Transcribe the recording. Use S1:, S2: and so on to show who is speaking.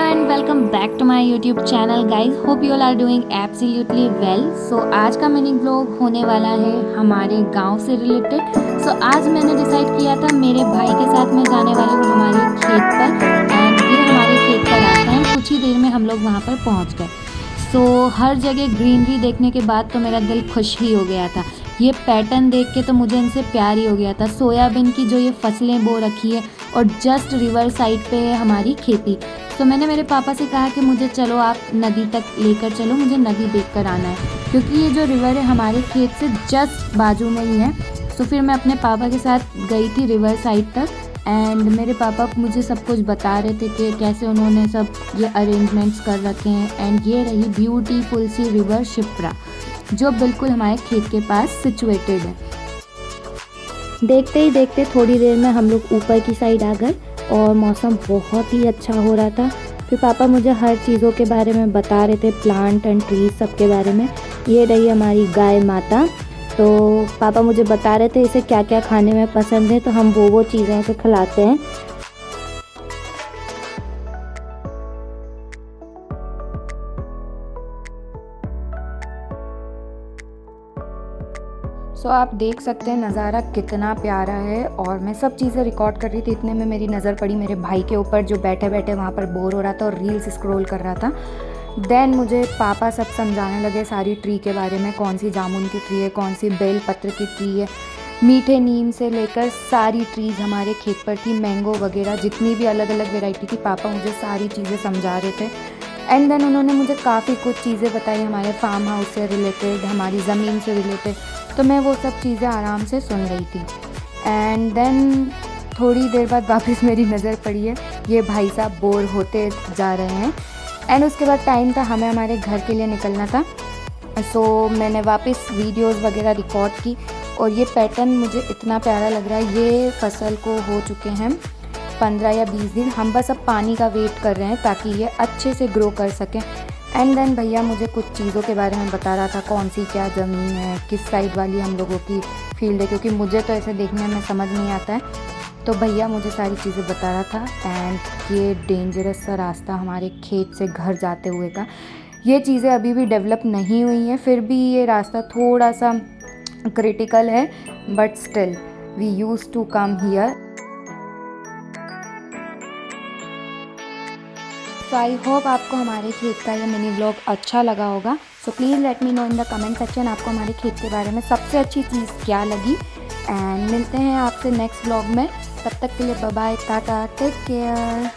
S1: Hello and welcome back to my YouTube channel guys. Hope you all are doing absolutely well. So आज का mini blog होने वाला है हमारे गांव से रिलेटेड। सो आज मैंने डिसाइड किया था मेरे भाई के साथ मैं जाने वाली हूँ हमारे खेत पर, एंड ये हमारे खेत का रास्ता है। कुछ ही देर में हम लोग वहाँ पर पहुँच गए। सो हर जगह ग्रीनरी देखने के बाद तो मेरा दिल खुश ही हो गया था। ये पैटर्न देख के तो मुझे इनसे प्यार ही हो गया था। सोयाबीन की जो ये फसलें बो रखी है और जस्ट रिवर साइड पे है हमारी खेती। तो मैंने मेरे पापा से कहा कि मुझे चलो आप नदी तक लेकर चलो, मुझे नदी देखकर आना है, क्योंकि ये जो रिवर है हमारे खेत से जस्ट बाजू में ही है। तो फिर मैं अपने पापा के साथ गई थी रिवर साइड तक, एंड मेरे पापा मुझे सब कुछ बता रहे थे कि कैसे उन्होंने सब ये अरेंजमेंट्स कर रखे हैं। एंड ये रही ब्यूटीफुल सी रिवर शिप्रा, जो बिल्कुल हमारे खेत के पास सिचुएटेड है। देखते ही देखते थोड़ी देर में हम लोग ऊपर की साइड आ गए और मौसम बहुत ही अच्छा हो रहा था। फिर पापा मुझे हर चीज़ों के बारे में बता रहे थे, प्लांट एंड ट्रीज सब के बारे में। ये रही हमारी गाय माता। तो पापा मुझे बता रहे थे इसे क्या क्या खाने में पसंद है, तो हम वो चीज़ें इसे खिलाते हैं। सो आप देख सकते हैं नज़ारा कितना प्यारा है। और मैं सब चीज़ें रिकॉर्ड कर रही थी, इतने में मेरी नज़र पड़ी मेरे भाई के ऊपर, जो बैठे बैठे वहाँ पर बोर हो रहा था और रील्स स्क्रॉल कर रहा था। देन मुझे पापा सब समझाने लगे सारी ट्री के बारे में, कौन सी जामुन की ट्री है, कौन सी बेल पत्र की ट्री है, मीठे नीम से लेकर सारी ट्रीज़ हमारे खेत पर थी, मैंगो वगैरह जितनी भी अलग अलग वेराइटी थी, पापा मुझे सारी चीज़ें समझा रहे थे। एंड देन उन्होंने मुझे काफ़ी कुछ चीज़ें बताई हमारे फार्म हाउस से रिलेटेड, हमारी ज़मीन से रिलेटेड। तो मैं वो सब चीज़ें आराम से सुन रही थी। एंड देन थोड़ी देर बाद वापस मेरी नज़र पड़ी है, ये भाई साहब बोर होते जा रहे हैं। एंड उसके बाद टाइम था हमें हमारे घर के लिए निकलना था। सो मैंने वापस वीडियोस वगैरह रिकॉर्ड की, और ये पैटर्न मुझे इतना प्यारा लग रहा है। ये फसल को हो चुके हैं 15 या 20 दिन। हम बस अब पानी का वेट कर रहे हैं ताकि ये अच्छे से ग्रो कर सकें। एंड देन भैया मुझे कुछ चीज़ों के बारे में बता रहा था, कौन सी क्या ज़मीन है, किस साइड वाली हम लोगों की फील्ड है, क्योंकि मुझे तो ऐसे देखने में समझ नहीं आता है। तो भैया मुझे सारी चीज़ें बता रहा था। एंड ये डेंजरस सा रास्ता हमारे खेत से घर जाते हुए का, ये चीज़ें अभी भी डेवलप नहीं हुई हैं, फिर भी ये रास्ता थोड़ा सा क्रिटिकल है, but still we use to come here. So I hope आपको हमारे खेत का ये मिनी ब्लॉग अच्छा लगा होगा। So please let me know in the comment section आपको हमारे खेत के बारे में सबसे अच्छी चीज़ क्या लगी। एंड मिलते हैं आपसे नेक्स्ट ब्लॉग में, तब तक के लिए bye bye, tata, take care.